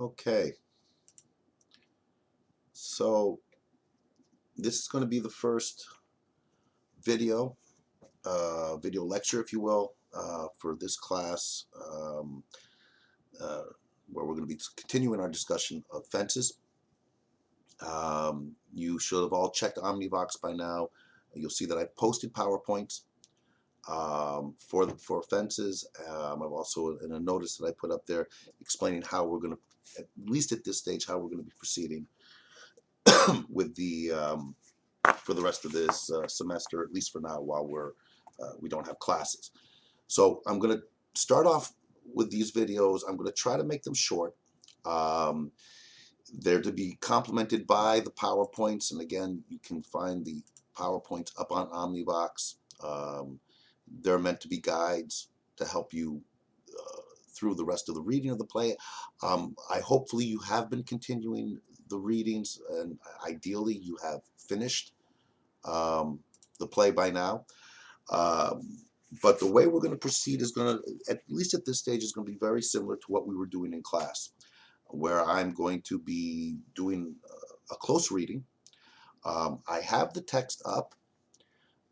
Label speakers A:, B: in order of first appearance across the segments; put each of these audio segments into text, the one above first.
A: Okay, so this is going to be the first video, video lecture, if you will, for this class, uh, where we're going to be continuing our discussion of fences. You should have all checked Omnivox by now. You'll see that I've posted PowerPoints for fences. I've also in a notice that I put up there explaining how we're going to, at least at this stage, how we're going to be proceeding with the for the rest of this semester, at least for now, while we don't have classes. So I'm going to start off with these videos. I'm going to try to make them short. Um, they're to be complemented by the PowerPoints, and again, you can find the PowerPoints up on Omnivox. They're meant to be guides to help you through the rest of the reading of the play. I hopefully you have been continuing the readings, and ideally you have finished the play by now. Um, but the way we're going to proceed is going to, at least at this stage, is going to be very similar to what we were doing in class, where I'm going to be doing a close reading. I have the text up.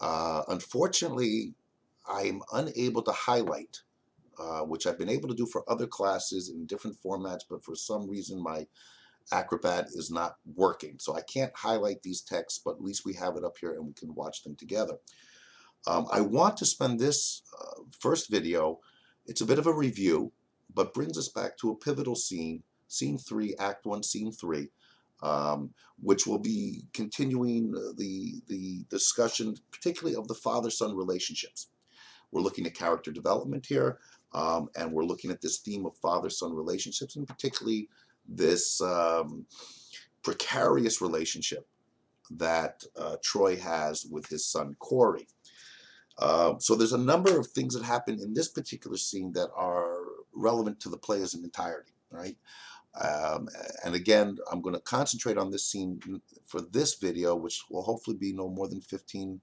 A: Unfortunately, I'm unable to highlight, which I've been able to do for other classes in different formats, but for some reason my Acrobat is not working. So I can't highlight these texts, but at least we have it up here and we can watch them together. I want to spend this first video, it's a bit of a review, but brings us back to a pivotal scene, scene 3, Act 1, scene 3, which will be continuing the discussion, particularly of the father-son relationships. We're looking at character development here, and we're looking at this theme of father-son relationships, and particularly this precarious relationship that Troy has with his son Corey. So there's a number of things that happen in this particular scene that are relevant to the play as an entirety, right? Um, and again, I'm going to concentrate on this scene for this video, which will hopefully be no more than 15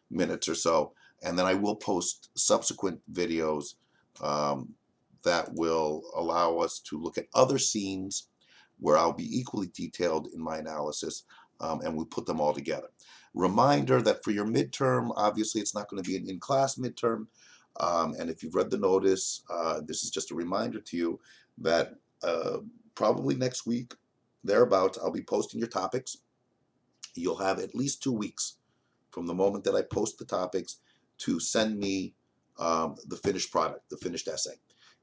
A: minutes or so. And then I will post subsequent videos that will allow us to look at other scenes where I'll be equally detailed in my analysis, and we put them all together. Reminder that for your midterm, obviously it's not going to be an in-class midterm, and if you've read the notice, this is just a reminder to you that probably next week, thereabouts, I'll be posting your topics. You'll have at least 2 weeks from the moment that I post the topics to send me the finished product, the finished essay.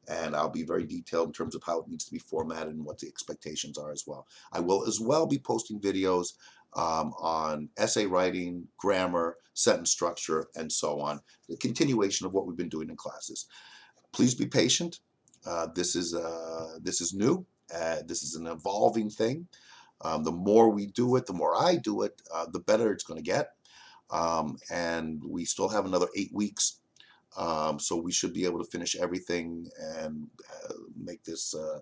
A: And I'll be very detailed in terms of how it needs to be formatted and what the expectations are as well. I will as well be posting videos on essay writing, grammar, sentence structure, and so on. The continuation of what we've been doing in classes. Please be patient. This is new. This is an evolving thing. The more we do it, the more I do it, the better it's going to get. And we still have another 8 weeks. So we should be able to finish everything and make this a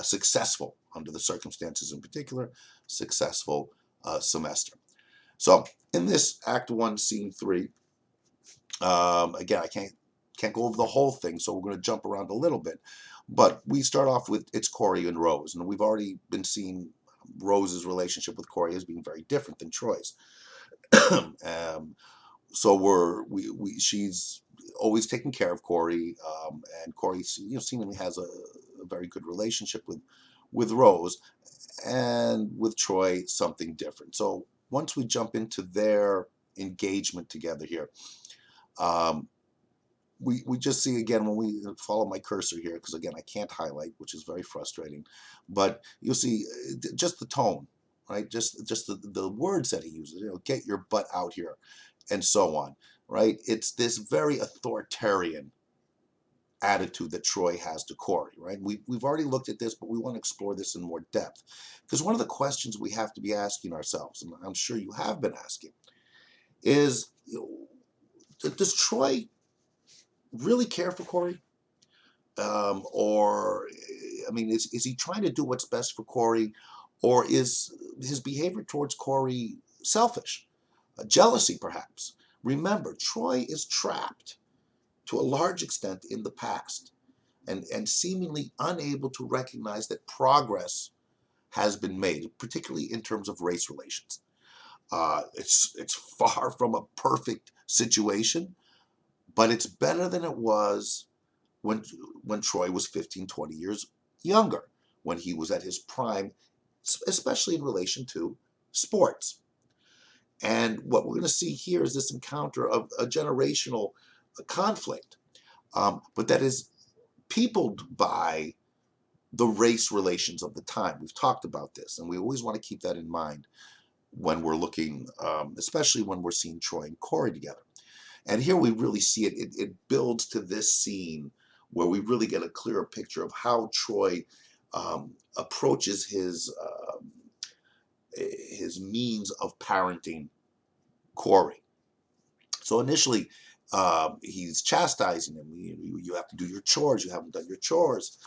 A: successful, under the circumstances in particular, successful semester. So in this Act 1, Scene 3, again, I can't go over the whole thing, so we're going to jump around a little bit. But we start off with it's Corey and Rose, and we've already been seeing Rose's relationship with Corey as being very different than Troy's. So she's always taking care of Corey, and Corey, seemingly has a very good relationship with Rose, and with Troy, something different. So once we jump into their engagement together here, um, we just see again when we follow my cursor here, because again I can't highlight, which is very frustrating, but you'll see just the tone, right? Just the words that he uses. Get your butt out here, and so on, right? It's this very authoritarian attitude that Troy has to Corey, right? We've already looked at this, but we want to explore this in more depth, because one of the questions we have to be asking ourselves, and I'm sure you have been asking, is, does Troy really care for Corey? Or, I mean, is he trying to do what's best for Corey, or is his behavior towards Corey selfish? Jealousy, perhaps. Remember, Troy is trapped to a large extent in the past. and seemingly unable to recognize that progress has been made, particularly in terms of race relations. It's far from a perfect situation, but it's better than it was when when Troy was 15, 20 years younger, when he was at his prime, especially in relation to sports. And what we're going to see here is this encounter of a generational conflict, but that is peopled by the race relations of the time. We've talked about this, and we always want to keep that in mind when we're looking, especially when we're seeing Troy and Corey together. And here we really see it. It builds to this scene where we really get a clearer picture of how Troy approaches his means of parenting Corey. So initially, he's chastising him. You have to do your chores. You haven't done your chores.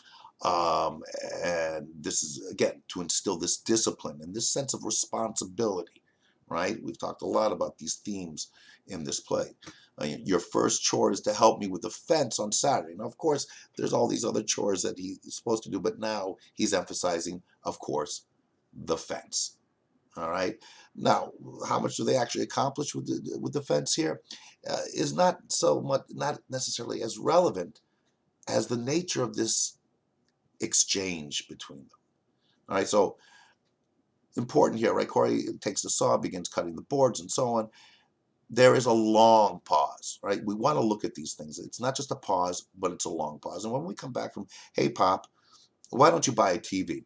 A: Um, and this is, again, to instill this discipline and this sense of responsibility, right? We've talked a lot about these themes in this play. Your first chore is to help me with the fence on Saturday. Now, of course, there's all these other chores that he's supposed to do, but now he's emphasizing, of course, the fence. All right. Now, how much do they actually accomplish with the fence here? Is not so much, not necessarily as relevant as the nature of this exchange between them. All right. So important here, right? Corey takes the saw, begins cutting the boards, and so on. There is a long pause, right? We want to look at these things. It's not just a pause, but it's a long pause. And when we come back from, hey, Pop, why don't you buy a TV?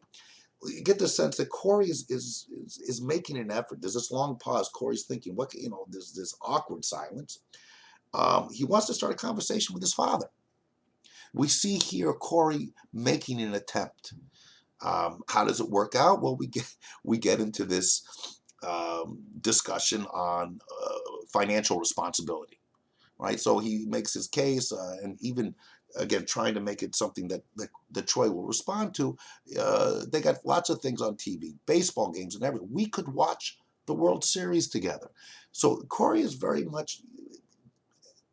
A: You get the sense that Corey is making an effort. There's this long pause. Corey's thinking, what, there's this awkward silence. He wants to start a conversation with his father. We see here Corey making an attempt. How does it work out? Well, we get into this discussion on financial responsibility, right? So he makes his case, and even again trying to make it something that Troy will respond to. They got lots of things on TV, baseball games, and everything. We could watch the World Series together. So Corey is very much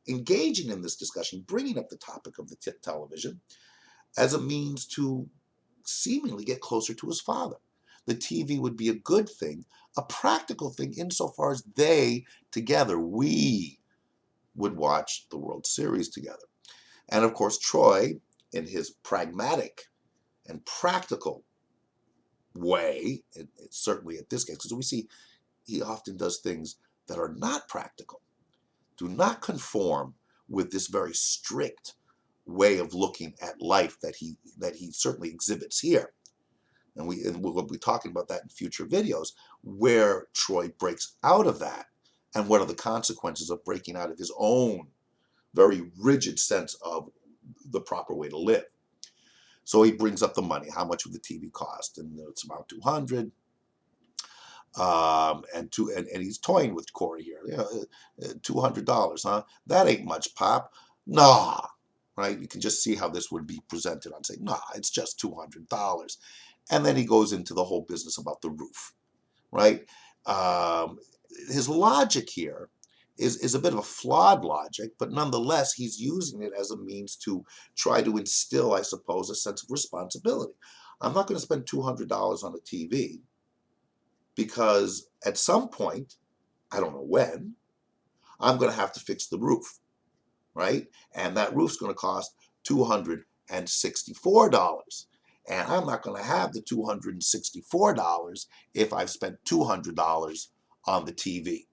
A: engaging in this discussion, bringing up the topic of the television as a means to seemingly get closer to his father. The TV would be a good thing, a practical thing, insofar as they together, we would watch the World Series together. And of course, Troy, in his pragmatic and practical way, certainly at this case, because we see he often does things that are not practical, do not conform with this very strict way of looking at life that he certainly exhibits here. And we'll be talking about that in future videos, where Troy breaks out of that and what are the consequences of breaking out of his own very rigid sense of the proper way to live. So he brings up the money. How much would the TV cost? And it's about 200. And he's toying with Corey here. $200, huh? That ain't much, Pop. Nah, right? You can just see how this would be presented. I'd say, nah, it's just $200. And then he goes into the whole business about the roof, right? His logic here is a bit of a flawed logic, but nonetheless, he's using it as a means to try to instill, I suppose, a sense of responsibility. I'm not going to spend $200 on a TV because at some point, I don't know when, I'm going to have to fix the roof, right? And that roof's going to cost $264. And I'm not going to have the $264 if I've spent $200 on the TV.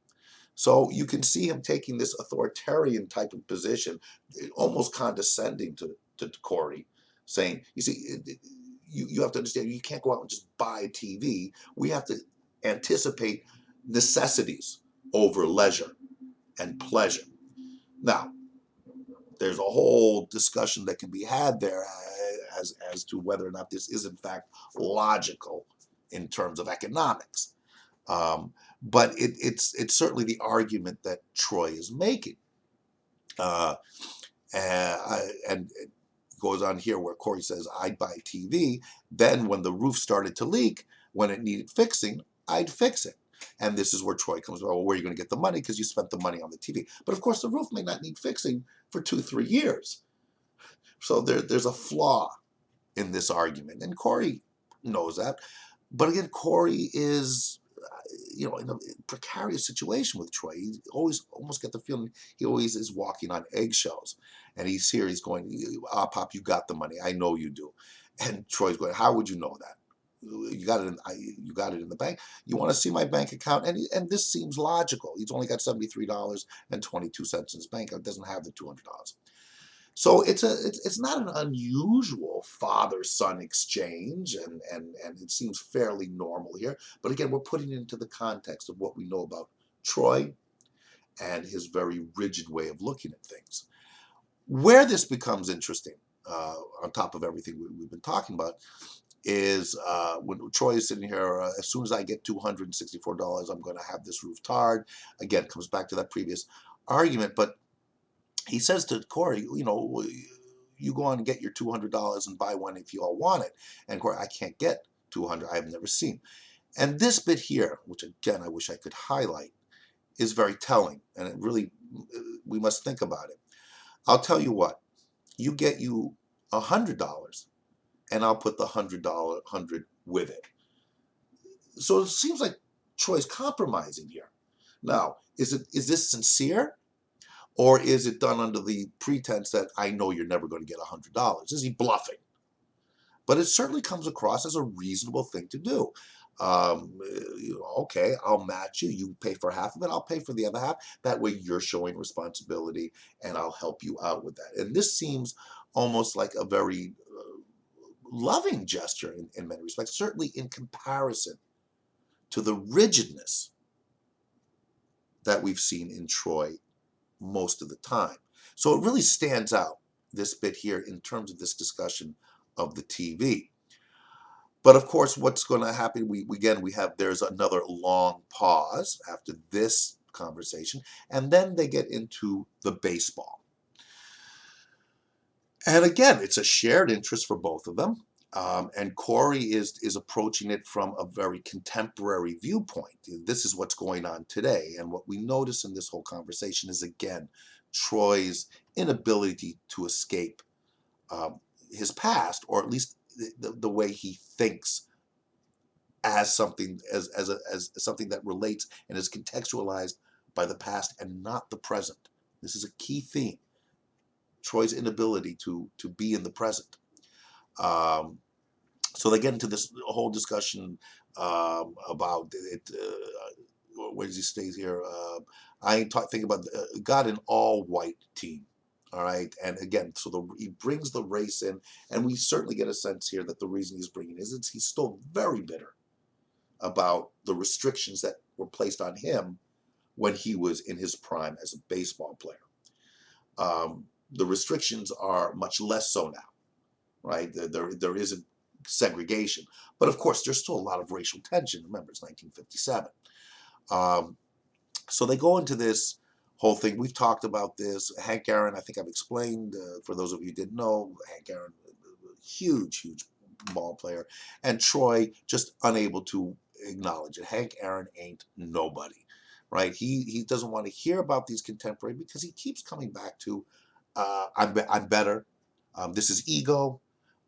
A: So you can see him taking this authoritarian type of position, almost condescending to Corey, saying, you see, you have to understand, you can't go out and just buy a TV. We have to anticipate necessities over leisure and pleasure. Now, there's a whole discussion that can be had there as to whether or not this is in fact logical in terms of economics. But it's certainly the argument that Troy is making. And it goes on here where Corey says, I'd buy TV. Then when the roof started to leak, when it needed fixing, I'd fix it. And this is where Troy comes, well, where are you going to get the money? Because you spent the money on the TV. But of course, the roof may not need fixing for 2-3 years. So there's a flaw in this argument, and Corey knows that. But again, Corey is, in a precarious situation with Troy. He always almost get the feeling he always is walking on eggshells, and he's going, "Ah, Pop, you got the money. I know you do," and Troy's going, "How would you know that? You got it you got it in the bank. You want to see my bank account?" And this seems logical. He's only got $73.22 in his bank. It doesn't have the $200. So it's not an unusual father-son exchange, and it seems fairly normal here. But again, we're putting it into the context of what we know about Troy and his very rigid way of looking at things. Where this becomes interesting, on top of everything we've been talking about, is when Troy is sitting here. As soon as I get $264, I'm going to have this roof tarred. Again, comes back to that previous argument, but he says to Corey, you go on and get your $200 and buy one if you all want it. And Corey, I can't get 200. I've never seen. And this bit here, which again I wish I could highlight, is very telling, and it really, we must think about it. I'll tell you what, you get you $100, and I'll put the $100 with it. So it seems like Troy's compromising here. Now, is this sincere? Or is it done under the pretense that I know you're never going to get $100? Is he bluffing? But it certainly comes across as a reasonable thing to do. Okay, I'll match you. You pay for half of it. I'll pay for the other half. That way you're showing responsibility, and I'll help you out with that. And this seems almost like a very loving gesture in many respects, certainly in comparison to the rigidness that we've seen in Troy most of the time. So it really stands out, this bit here, in terms of this discussion of the TV. But of course, what's going to happen, there's another long pause after this conversation, and then they get into the baseball. And again, it's a shared interest for both of them. And Corey is approaching it from a very contemporary viewpoint. This is what's going on today. And what we notice in this whole conversation is, again, Troy's inability to escape his past, or at least the way he thinks as something as something that relates and is contextualized by the past and not the present. This is a key theme. Troy's inability to be in the present. So they get into this whole discussion about it. Where does he stay here? I ain't thinking about got an all-white team. All right, and again, so he brings the race in, and we certainly get a sense here that the reason he's bringing is he's still very bitter about the restrictions that were placed on him when he was in his prime as a baseball player. The restrictions are much less so now, right? There isn't segregation, but of course there's still a lot of racial tension. Remember, it's 1957. So they go into this whole thing. We've talked about this. Hank Aaron, I think I've explained, for those of you who didn't know, Hank Aaron, huge ball player, and Troy just unable to acknowledge it. Hank Aaron ain't nobody, right? He doesn't want to hear about these contemporary, because he keeps coming back to, I'm better. This is ego,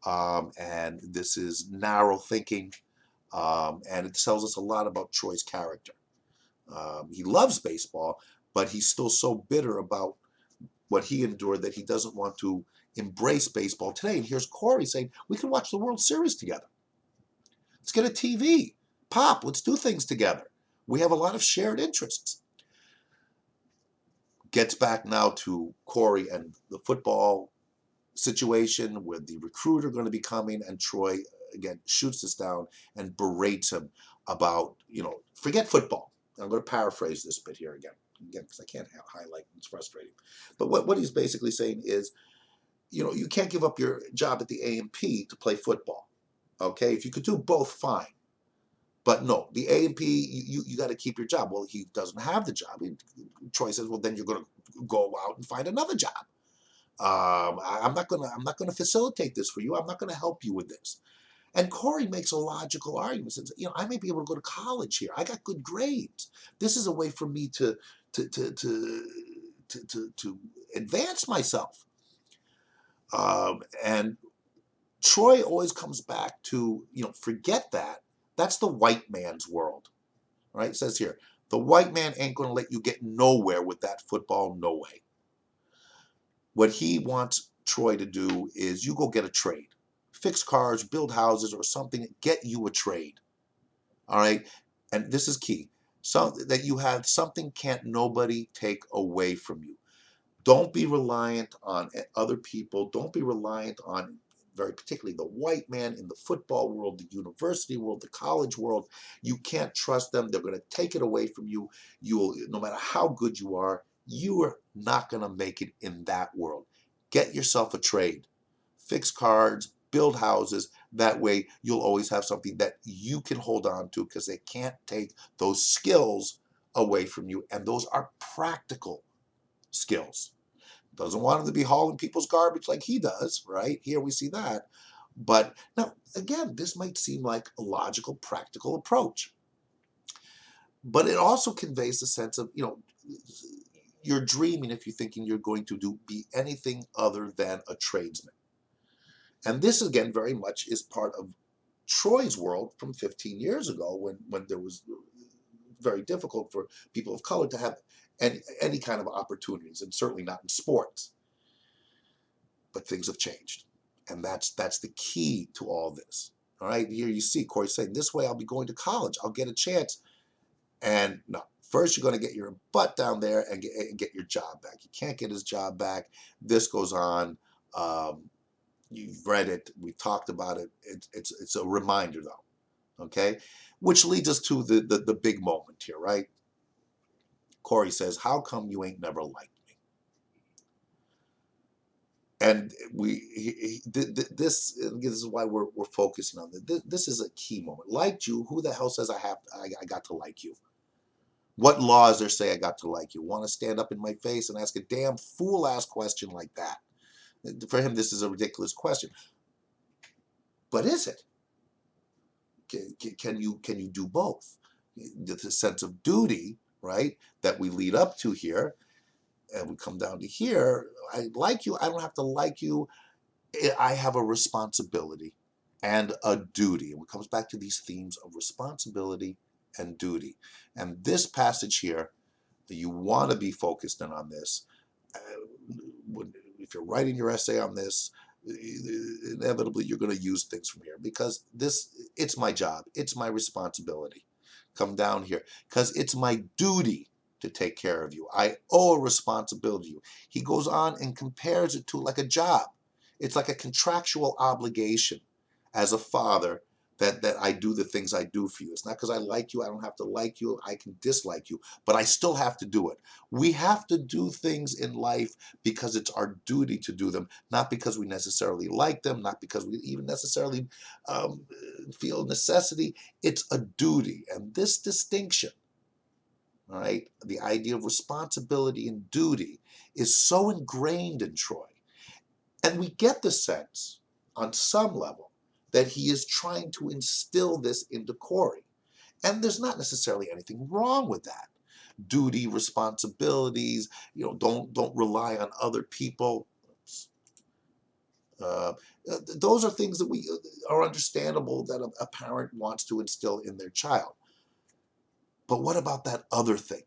A: and this is narrow thinking, and it tells us a lot about Troy's character. He loves baseball, but he's still so bitter about what he endured that he doesn't want to embrace baseball today. And here's Corey saying, we can watch the World Series together. Let's get a TV. Pop, let's do things together. We have a lot of shared interests. Gets back now to Corey and the football situation with the recruiter going to be coming, and Troy, again, shoots this down and berates him about, forget football. I'm going to paraphrase this bit here again, because I can't highlight. It's frustrating. But what he's basically saying is, you can't give up your job at the A&P to play football. Okay, if you could do both, fine. But no, the A&P, you got to keep your job. Well, he doesn't have the job. Troy says, well, then you're going to go out and find another job. I'm not gonna facilitate this for you. I'm not gonna help you with this. And Corey makes a logical argument. Says, I may be able to go to college here. I got good grades. This is a way for me to advance myself. And Troy always comes back to, forget that. That's the white man's world, right? It says here, the white man ain't going to let you get nowhere with that football, no way. What he wants Troy to do is you go get a trade. Fix cars, build houses, or something. Get you a trade. All right? And this is key. So that you have something can't nobody take away from you. Don't be reliant on other people. Don't be reliant on, very particularly, the white man in the football world, the university world, the college world. You can't trust them. They're going to take it away from you. You'll, no matter how good you are not going to make it in that world. Get yourself a trade. Fix cars, build houses. That way, you'll always have something that you can hold on to because they can't take those skills away from you. And those are practical skills. Doesn't want him to be hauling people's garbage like he does, right? Here we see that. But now, again, this might seem like a logical, practical approach. But it also conveys the sense of, you're dreaming if you're thinking you're going to be anything other than a tradesman. And this, again, very much is part of Troy's world from 15 years ago when there was very difficult for people of color to have any kind of opportunities, and certainly not in sports. But things have changed. And that's the key to all this. All right, here you see Corey saying, this way I'll be going to college. I'll get a chance. And no, first you're going to get your butt down there and get your job back. You can't get his job back. This goes on. You've read it. We talked about it. It's a reminder, though. Okay? Which leads us to the big moment here, right? Corey says, how come you ain't never liked me? And this is why we're focusing on this. This is a key moment. Liked you? Who the hell says I got to like you? What laws there say I got to like you? Want to stand up in my face and ask a damn fool ass question like that? For him, this is a ridiculous question. But is it? Can you do both? The sense of duty, right, that we lead up to here, and we come down to here. I like you. I don't have to like you. I have a responsibility and a duty. And it comes back to these themes of responsibility and duty. And this passage here, you want to be focused in on this. If you're writing your essay on this, inevitably you're going to use things from here because it's my job. It's my responsibility. Come down here because it's my duty to take care of you. I owe a responsibility to you. He goes on and compares it to like a job. It's like a contractual obligation as a father that I do the things I do for you. It's not because I like you. I don't have to like you. I can dislike you, but I still have to do it. We have to do things in life because it's our duty to do them, not because we necessarily like them, not because we even necessarily feel necessity. It's a duty. And this distinction, all right, the idea of responsibility and duty is so ingrained in Troy. And we get the sense, on some level, that he is trying to instill this into Corey. And there's not necessarily anything wrong with that. Duty, responsibilities, don't rely on other people. Uh, those are things that we are understandable that a parent wants to instill in their child. But what about that other thing,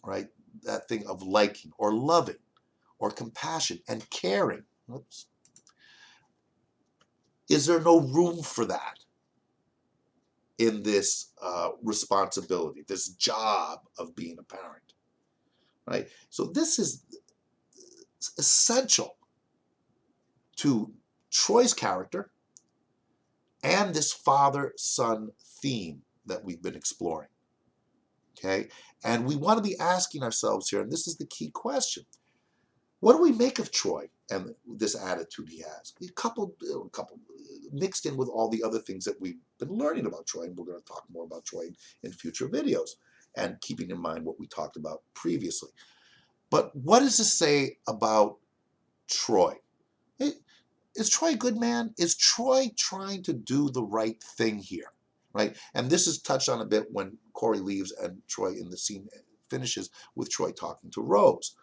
A: right? That thing of liking or loving or compassion and caring. Oops. Is there no room for that in this responsibility, this job of being a parent, right? So this is essential to Troy's character and this father-son theme that we've been exploring, okay? And we want to be asking ourselves here, and this is the key question, what do we make of Troy and this attitude he has? Coupled, mixed in with all the other things that we've been learning about Troy, and we're going to talk more about Troy in future videos, and keeping in mind what we talked about previously. But what does this say about Troy? Is Troy a good man? Is Troy trying to do the right thing here? Right? And this is touched on a bit when Corey leaves and Troy in the scene finishes with Troy talking to Rose.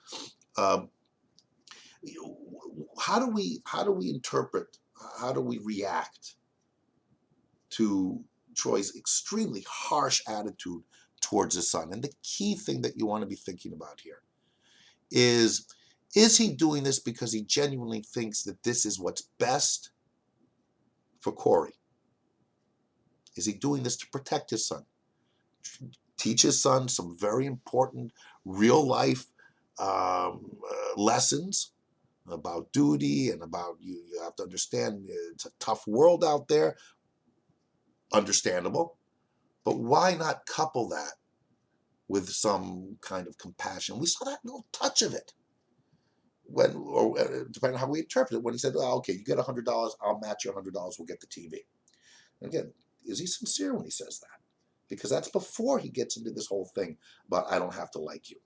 A: how do we interpret, how do we react to Troy's extremely harsh attitude towards his son? And the key thing that you want to be thinking about here is he doing this because he genuinely thinks that this is what's best for Corey? Is he doing this to protect his son? Teach his son some very important real life lessons about duty and about you have to understand it's a tough world out there. Understandable. But why not couple that with some kind of compassion? We saw that little touch of it when, or depending on how we interpret it, when he said, oh, okay, you get $100, I'll match your $100, we'll get the TV. And again, is he sincere when he says that? Because that's before he gets into this whole thing about I don't have to like you.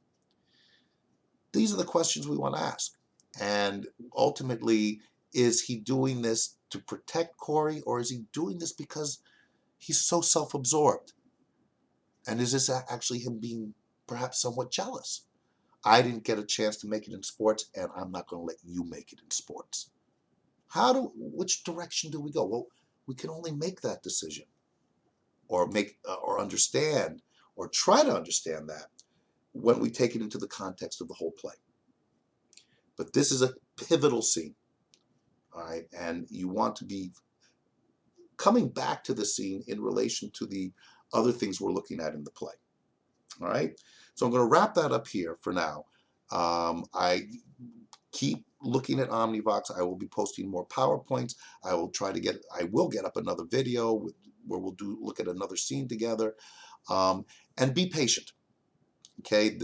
A: These are the questions we want to ask. And ultimately, is he doing this to protect Corey, or is he doing this because he's so self-absorbed? And is this actually him being perhaps somewhat jealous? I didn't get a chance to make it in sports, and I'm not going to let you make it in sports. Which direction do we go? Well, we can only make that decision, or or understand, or try to understand that when we take it into the context of the whole play. But this is a pivotal scene, all right? And you want to be coming back to the scene in relation to the other things we're looking at in the play, all right? So I'm going to wrap that up here for now. I keep looking at Omnivox. I will be posting more PowerPoints. I will get up another video where we'll look at another scene together, and be patient. Okay,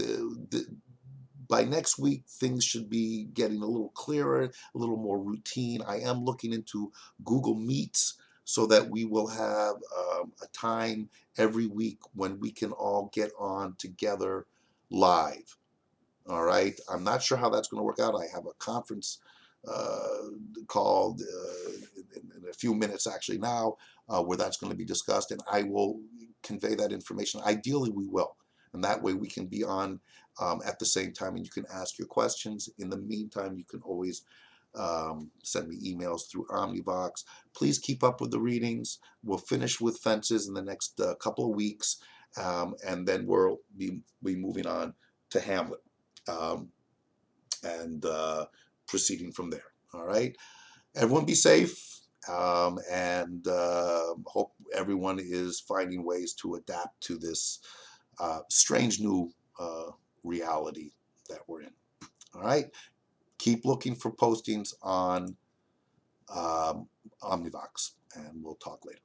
A: by next week, things should be getting a little clearer, a little more routine. I am looking into Google Meets so that we will have a time every week when we can all get on together live. All right. I'm not sure how that's going to work out. I have a conference called in a few minutes actually now where that's going to be discussed, and I will convey that information. Ideally, we will. And that way we can be on at the same time and you can ask your questions. In the meantime, you can always send me emails through Omnivox. Please keep up with the readings. We'll finish with Fences in the next couple of weeks, and then we'll be moving on to Hamlet. And proceeding from there. All right. Everyone be safe, and hope everyone is finding ways to adapt to this strange new reality that we're in. All right. Keep looking for postings on Omnivox, and we'll talk later.